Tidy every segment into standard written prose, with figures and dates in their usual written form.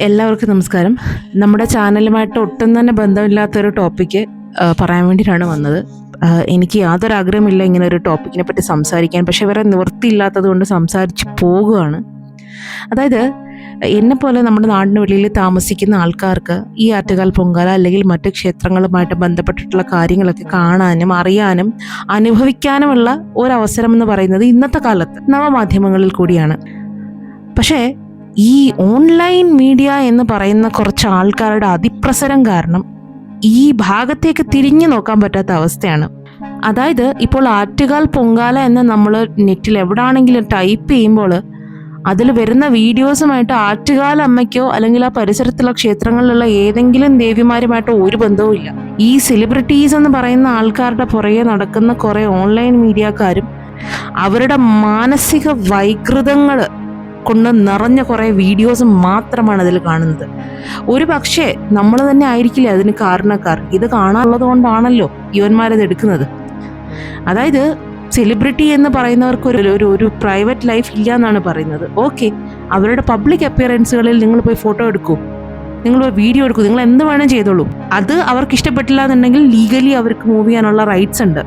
എല്ലാവർക്കും നമസ്കാരം. നമ്മുടെ ചാനലുമായിട്ട് ഒട്ടും തന്നെ ബന്ധമില്ലാത്തൊരു ടോപ്പിക്ക് പറയാൻ വേണ്ടിയിട്ടാണ് വന്നത്. എനിക്ക് യാതൊരു ആഗ്രഹമില്ല ഇങ്ങനെ ഒരു ടോപ്പിക്കിനെ പറ്റി സംസാരിക്കാൻ, പക്ഷെ വേറെ നിവൃത്തിയില്ലാത്തത് കൊണ്ട് സംസാരിച്ച് പോകുകയാണ്. അതായത് എന്നെപ്പോലെ നമ്മുടെ നാടിന് വെളിയിൽ താമസിക്കുന്ന ആൾക്കാർക്ക് ഈ ആറ്റുകാൽ പൊങ്കാല അല്ലെങ്കിൽ മറ്റ് ക്ഷേത്രങ്ങളുമായിട്ട് ബന്ധപ്പെട്ടിട്ടുള്ള കാര്യങ്ങളൊക്കെ കാണാനും അറിയാനും അനുഭവിക്കാനുമുള്ള ഒരവസരം എന്ന് പറയുന്നത് ഇന്നത്തെ കാലത്ത് നവമാധ്യമങ്ങളിൽ കൂടിയാണ്. പക്ഷേ ഈ ഓൺലൈൻ മീഡിയ എന്ന് പറയുന്ന കുറച്ച് ആൾക്കാരുടെ അതിപ്രസരം കാരണം ഈ ഭാഗത്തേക്ക് തിരിഞ്ഞു നോക്കാൻ പറ്റാത്ത അവസ്ഥയാണ്. അതായത് ഇപ്പോൾ ആറ്റുകാൽ പൊങ്കാല എന്ന് നമ്മൾ നെറ്റിൽ എവിടാണെങ്കിലും ടൈപ്പ് ചെയ്യുമ്പോൾ അതിൽ വരുന്ന വീഡിയോസുമായിട്ട് ആറ്റുകാൽ അമ്മയ്ക്കോ അല്ലെങ്കിൽ ആ പരിസരത്തുള്ള ക്ഷേത്രങ്ങളിലുള്ള ഏതെങ്കിലും ദേവിമാരുമായിട്ടോ ഒരു ബന്ധവും ഇല്ല. ഈ സെലിബ്രിറ്റീസ് എന്ന് പറയുന്ന ആൾക്കാരുടെ പുറകെ നടക്കുന്ന കുറേ ഓൺലൈൻ മീഡിയക്കാരും അവരുടെ മാനസിക വൈകൃതങ്ങൾ കൊണ്ട് നിറഞ്ഞ കുറേ വീഡിയോസ് മാത്രമാണ് അതിൽ കാണുന്നത്. ഒരു പക്ഷേ നമ്മൾ തന്നെ ആയിരിക്കില്ലേ അതിന് കാരണക്കാർ. ഇത് കാണാനുള്ളത് കൊണ്ടാണല്ലോ ഇവന്മാരത് എടുക്കുന്നത്. അതായത് സെലിബ്രിറ്റി എന്ന് പറയുന്നവർക്ക് ഒരു പ്രൈവറ്റ് ലൈഫ് ഇല്ല എന്നാണ് പറയുന്നത്. ഓക്കെ, അവരുടെ പബ്ലിക് അപ്പിയറൻസുകളിൽ നിങ്ങൾ പോയി ഫോട്ടോ എടുക്കൂ, നിങ്ങൾ പോയി വീഡിയോ എടുക്കൂ, നിങ്ങൾ എന്ത് വേണം ചെയ്തോളൂ. അത് അവർക്ക് ഇഷ്ടപ്പെട്ടില്ല എന്നുണ്ടെങ്കിൽ ലീഗലി അവർക്ക് മൂവ് ചെയ്യാനുള്ള റൈറ്റ്സ് ഉണ്ട്.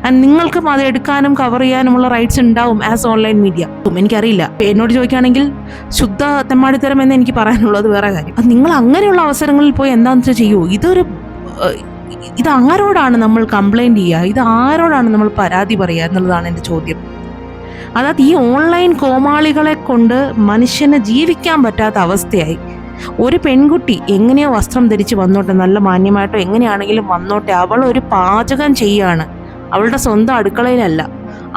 ആൻഡ് നിങ്ങൾക്കും അത് എടുക്കാനും കവർ ചെയ്യാനുമുള്ള റൈറ്റ്സ് ഉണ്ടാവും ആസ് ഓൺലൈൻ മീഡിയ. എനിക്കറിയില്ല, എന്നോട് ചോദിക്കുകയാണെങ്കിൽ ശുദ്ധ തെമ്മാടിത്തരം എന്ന് എനിക്ക് പറയാനുള്ളത് വേറെ കാര്യം. അത് നിങ്ങൾ അങ്ങനെയുള്ള അവസരങ്ങളിൽ പോയി എന്താണെന്ന് വെച്ചാൽ ചെയ്യൂ. ഇത് ആരോടാണ് നമ്മൾ കംപ്ലൈൻറ്റ് ചെയ്യുക, ഇത് ആരോടാണ് നമ്മൾ പരാതി പറയുക എന്നുള്ളതാണ് എൻ്റെ ചോദ്യം. അതായത് ഈ ഓൺലൈൻ കോമാളികളെ കൊണ്ട് മനുഷ്യന് ജീവിക്കാൻ പറ്റാത്ത അവസ്ഥയായി. ഒരു പെൺകുട്ടി എങ്ങനെയോ വസ്ത്രം ധരിച്ച് വന്നോട്ടെ, നല്ല മാന്യമായിട്ടോ എങ്ങനെയാണെങ്കിലും വന്നോട്ടെ, അവൾ ഒരു പാചകം ചെയ്യുകയാണ്. അവളുടെ സ്വന്തം അടുക്കളയിലല്ല,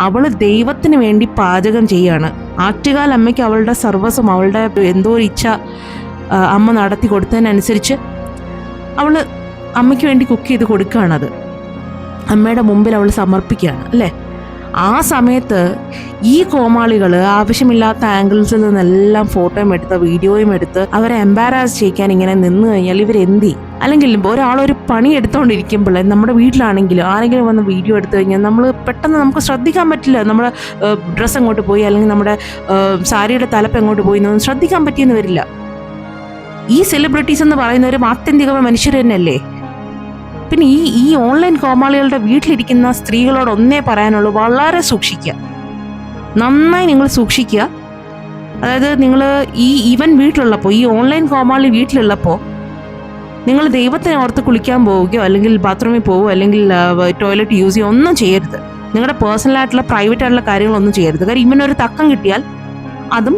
അവൾ ദൈവത്തിന് വേണ്ടി പാചകം ചെയ്യാണ്. ആറ്റുകാൽ അമ്മയ്ക്ക് അവളുടെ സർവസ്വം, അവളുടെ എന്തോ ഒരു ഇച്ഛ അമ്മ നടത്തി കൊടുത്തതിനനുസരിച്ച് അവൾ അമ്മയ്ക്ക് വേണ്ടി കുക്ക് ചെയ്ത് കൊടുക്കുകയാണത്. അമ്മയുടെ മുമ്പിൽ അവൾ സമർപ്പിക്കുകയാണ് അല്ലേ. ആ സമയത്ത് ഈ കോമാളികൾ ആവശ്യമില്ലാത്ത ആംഗിൾസിൽ നിന്നെല്ലാം ഫോട്ടോയും എടുത്ത് വീഡിയോയും എടുത്ത് അവരെ എംബാരാസ് ചെയ്യിക്കാൻ ഇങ്ങനെ നിന്ന് കഴിഞ്ഞാൽ ഇവരെന്തി? അല്ലെങ്കിൽ ഒരാളൊരു പണി എടുത്തുകൊണ്ടിരിക്കുമ്പോൾ നമ്മുടെ വീട്ടിലാണെങ്കിലും ആരെങ്കിലും വന്ന് വീഡിയോ എടുത്തു കഴിഞ്ഞാൽ നമ്മൾ പെട്ടെന്ന് നമുക്ക് ശ്രദ്ധിക്കാൻ പറ്റില്ല. നമ്മുടെ ഡ്രസ്സ് എങ്ങോട്ട് പോയി അല്ലെങ്കിൽ നമ്മുടെ സാരിയുടെ തലപ്പ് എങ്ങോട്ട് പോയി എന്നൊന്നും ശ്രദ്ധിക്കാൻ പറ്റിയെന്ന് വരില്ല. ഈ സെലിബ്രിറ്റീസ് എന്ന് പറയുന്നവരും ആത്യന്തികമായ മനുഷ്യർ തന്നെയല്ലേ. പിന്നെ ഈ ഓൺലൈൻ കോമാളികളുടെ വീട്ടിലിരിക്കുന്ന സ്ത്രീകളോട് ഒന്നേ പറയാനുള്ളൂ, വളരെ സൂക്ഷിക്കുക, നന്നായി നിങ്ങൾ സൂക്ഷിക്കുക. അതായത് നിങ്ങൾ ഈവൻ വീട്ടിലുള്ളപ്പോൾ, ഈ ഓൺലൈൻ കോമാളി വീട്ടിലുള്ളപ്പോൾ നിങ്ങൾ ദൈവത്തിനെ ഓർത്ത് കുളിക്കാൻ പോവുകയോ അല്ലെങ്കിൽ ബാത്റൂമിൽ പോവുകയോ അല്ലെങ്കിൽ ടോയ്ലറ്റ് യൂസ് ചെയ്യുകയോ ഒന്നും ചെയ്യരുത്. നിങ്ങളുടെ പേഴ്സണലായിട്ടുള്ള പ്രൈവറ്റ് ആയിട്ടുള്ള കാര്യങ്ങളൊന്നും ചെയ്യരുത്. കാര്യം ഇവനൊരു തക്കം കിട്ടിയാൽ അതും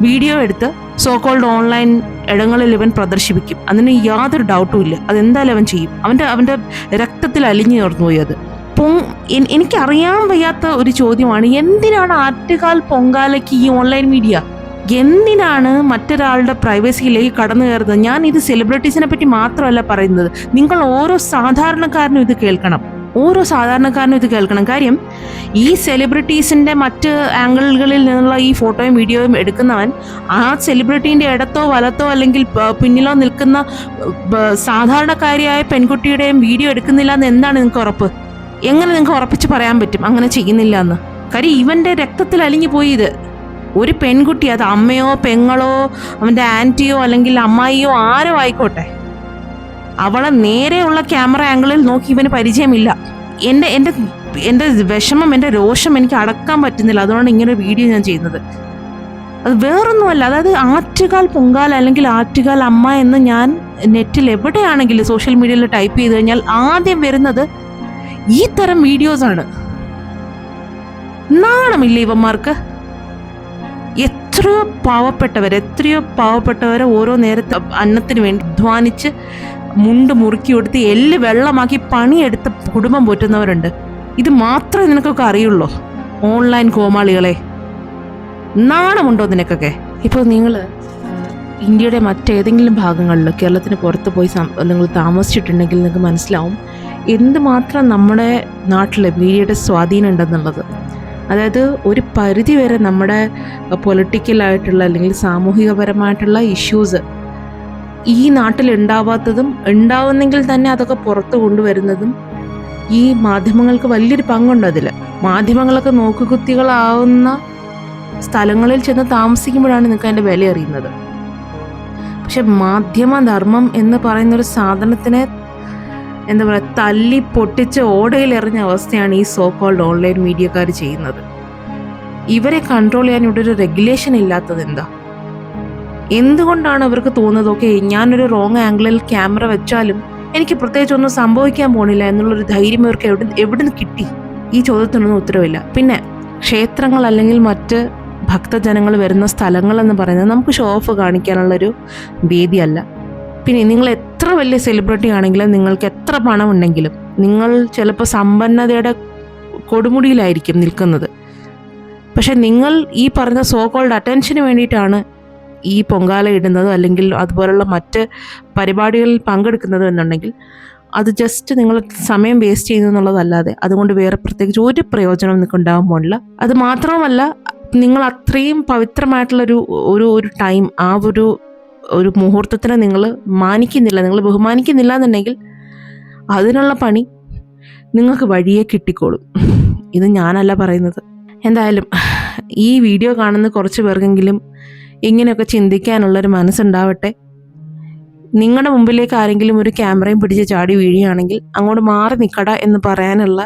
വീഡിയോ എടുത്ത് സോ കോൾഡ് ഓൺലൈൻ ഇടങ്ങളിൽ ഇവൻ പ്രദർശിപ്പിക്കും. അതിന് യാതൊരു ഡൗട്ടും ഇല്ല, അതെന്തായാലും അവൻ ചെയ്യും. അവൻ്റെ രക്തത്തിൽ അലിഞ്ഞു ചേർന്നു പോയി അത്. എനിക്കറിയാൻ വയ്യാത്ത ഒരു ചോദ്യമാണ്, എന്തിനാണ് ആറ്റുകാൽ പൊങ്കാലയ്ക്ക് ഈ ഓൺലൈൻ മീഡിയ? എന്തിനാണ് മറ്റൊരാളുടെ പ്രൈവസിയിലേക്ക് കടന്നു കയറുന്നത്? ഞാൻ ഇത് സെലിബ്രിറ്റീസിനെ പറ്റി മാത്രമല്ല പറയുന്നത്, നിങ്ങൾ ഓരോ സാധാരണക്കാരനും ഇത് കേൾക്കണം. കാര്യം ഈ സെലിബ്രിറ്റീസിൻ്റെ മറ്റ് ആംഗിളുകളിൽ നിന്നുള്ള ഈ ഫോട്ടോയും വീഡിയോയും എടുക്കുന്നവൻ ആ സെലിബ്രിറ്റീൻ്റെ ഇടത്തോ വലത്തോ അല്ലെങ്കിൽ പിന്നിലോ നിൽക്കുന്ന സാധാരണക്കാരിയായ പെൺകുട്ടിയുടെയും വീഡിയോ എടുക്കുന്നില്ല എന്ന് എന്താണ് നിങ്ങൾക്ക് ഉറപ്പ്? എങ്ങനെ നിങ്ങൾക്ക് ഉറപ്പിച്ച് പറയാൻ പറ്റും അങ്ങനെ ചെയ്യുന്നില്ല എന്ന്? കാര്യം ഇവൻ്റെ രക്തത്തിൽ അലിഞ്ഞു പോയി ഇത്. ഒരു പെൺകുട്ടി, അത് അമ്മയോ പെങ്ങളോ അവൻ്റെ ആൻറ്റിയോ അല്ലെങ്കിൽ അമ്മായിയോ ആരോ ആയിക്കോട്ടെ, അവളെ നേരെയുള്ള ക്യാമറ ആംഗിളിൽ നോക്കി ഇവന് പരിചയമില്ല. എൻ്റെ വിഷമം, എൻ്റെ രോഷം എനിക്ക് അടക്കാൻ പറ്റുന്നില്ല. അതുകൊണ്ട് ഇങ്ങനെ ഒരു വീഡിയോ ഞാൻ ചെയ്യുന്നത്. അത് വേറൊന്നുമല്ല, അതായത് ആറ്റുകാൽ പൊങ്കാല അല്ലെങ്കിൽ ആറ്റുകാൽ അമ്മ എന്ന് ഞാൻ നെറ്റിൽ എവിടെയാണെങ്കിലും സോഷ്യൽ മീഡിയയിൽ ടൈപ്പ് ചെയ്ത് കഴിഞ്ഞാൽ ആദ്യം വരുന്നത് ഈ തരം വീഡിയോസാണ്. നാണമില്ല ഇവന്മാർക്ക്? എത്രയോ പാവപ്പെട്ടവരെ ഓരോ നേരത്തെ അന്നത്തിന് വേണ്ടി അധ്വാനിച്ച് മുണ്ട് മുറുക്കി കൊടുത്ത് എല്ല് വെള്ളമാക്കി പണിയെടുത്ത് കുടുംബം പോറ്റുന്നവരുണ്ട്. ഇത് മാത്രമേ നിനക്കൊക്കെ അറിയുള്ളൂ ഓൺലൈൻ കോമാളികളെ. നാണമുണ്ടോ നിനക്കൊക്കെ? ഇപ്പോൾ നിങ്ങൾ ഇന്ത്യയുടെ മറ്റേതെങ്കിലും ഭാഗങ്ങളിൽ, കേരളത്തിന് പുറത്ത് പോയി നിങ്ങൾ താമസിച്ചിട്ടുണ്ടെങ്കിൽ നിങ്ങൾക്ക് മനസ്സിലാവും എന്തുമാത്രം നമ്മുടെ നാട്ടിൽ മീഡിയയുടെ സ്വാധീനം ഉണ്ടെന്നുള്ളത്. അതായത് ഒരു പരിധി വരെ നമ്മുടെ പൊളിറ്റിക്കലായിട്ടുള്ള അല്ലെങ്കിൽ സാമൂഹികപരമായിട്ടുള്ള ഇഷ്യൂസ് ഈ നാട്ടിൽ ഉണ്ടാവാത്തതും ഉണ്ടാവുന്നെങ്കിൽ തന്നെ അതൊക്കെ പുറത്ത് കൊണ്ടുവരുന്നതും ഈ മാധ്യമങ്ങൾക്ക് വലിയൊരു പങ്കുണ്ട്. അതിൽ മാധ്യമങ്ങളൊക്കെ നോക്കുകുത്തികളാവുന്ന സ്ഥലങ്ങളിൽ ചെന്ന് താമസിക്കുമ്പോഴാണ് നിങ്ങൾക്ക് അതിൻ്റെ വില അറിയുന്നത്. പക്ഷെ മാധ്യമധർമ്മം എന്ന് പറയുന്നൊരു സാധനത്തിനെ എന്താ പറയുക തല്ലി പൊട്ടിച്ച് ഓടയിലെറിഞ്ഞ അവസ്ഥയാണ് ഈ സോ കോൾഡ് ഓൺലൈൻ മീഡിയക്കാർ ചെയ്യുന്നത്. ഇവരെ കൺട്രോൾ ചെയ്യാൻ ഇവിടെ ഒരു റെഗുലേഷൻ ഇല്ലാത്തത് എന്താ? എന്തുകൊണ്ടാണ് അവർക്ക് തോന്നുന്നത് ഓക്കെ ഞാനൊരു റോങ് ആംഗിളിൽ ക്യാമറ വെച്ചാലും എനിക്ക് പ്രത്യേകിച്ച് ഒന്നും സംഭവിക്കാൻ പോണില്ല എന്നുള്ളൊരു ധൈര്യം ഇവർക്ക് എവിടെ നിന്ന് കിട്ടി? ഈ ചോദ്യത്തിനൊന്നും ഉത്തരവില്ല. പിന്നെ ക്ഷേത്രങ്ങൾ അല്ലെങ്കിൽ മറ്റ് ഭക്തജനങ്ങൾ വരുന്ന സ്ഥലങ്ങളെന്ന് പറയുന്നത് നമുക്ക് ഷോ ഓഫ് കാണിക്കാനുള്ളൊരു വേദിയല്ല. പിന്നെ നിങ്ങൾ എത്ര വലിയ സെലിബ്രിറ്റി ആണെങ്കിലും നിങ്ങൾക്ക് എത്ര പണം ഉണ്ടെങ്കിലും നിങ്ങൾ ചിലപ്പോൾ സമ്പന്നതയുടെ കൊടുമുടിയിലായിരിക്കും നിൽക്കുന്നത്. പക്ഷെ നിങ്ങൾ ഈ പറഞ്ഞ സോ കോൾഡ് അറ്റൻഷന് വേണ്ടിയിട്ടാണ് ഈ പൊങ്കാല ഇടുന്നതോ അല്ലെങ്കിൽ അതുപോലുള്ള മറ്റ് പരിപാടികളിൽ പങ്കെടുക്കുന്നതോ എന്നുണ്ടെങ്കിൽ അത് ജസ്റ്റ് നിങ്ങൾ സമയം വേസ്റ്റ് ചെയ്യുന്നു എന്നുള്ളതല്ലാതെ അതുകൊണ്ട് വേറെ പ്രത്യേകിച്ച് ഒരു പ്രയോജനം നിങ്ങൾക്ക് ഉണ്ടാകാൻ പോണില്ല. അത് മാത്രമല്ല നിങ്ങൾ അത്രയും പവിത്രമായിട്ടുള്ളൊരു ഒരു ടൈം ആ ഒരു മുഹൂർത്തത്തിനെ നിങ്ങൾ മാനിക്കുന്നില്ല, നിങ്ങൾ ബഹുമാനിക്കുന്നില്ല എന്നുണ്ടെങ്കിൽ അതിനുള്ള പണി നിങ്ങൾക്ക് വഴിയെ കിട്ടിക്കോളും. ഇത് ഞാനല്ല പറയുന്നത്. എന്തായാലും ഈ വീഡിയോ കാണുന്ന കുറച്ച് പേർക്കെങ്കിലും ഇങ്ങനെയൊക്കെ ചിന്തിക്കാനുള്ളൊരു മനസ്സുണ്ടാവട്ടെ. നിങ്ങളുടെ മുമ്പിലേക്ക് ആരെങ്കിലും ഒരു ക്യാമറയും പിടിച്ച് ചാടി വീഴുകയാണെങ്കിൽ അങ്ങോട്ട് മാറി നിൽക്കട എന്ന് പറയാനുള്ള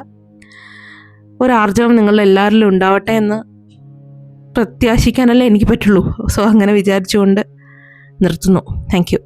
ഒരു ആർജവം നിങ്ങളുടെ എല്ലാവരിലും ഉണ്ടാവട്ടെ എന്ന് പ്രത്യാശിക്കാനല്ലേ എനിക്ക് പറ്റുള്ളൂ. സോ അങ്ങനെ വിചാരിച്ചുകൊണ്ട് നിർത്തുന്നു. Thank you.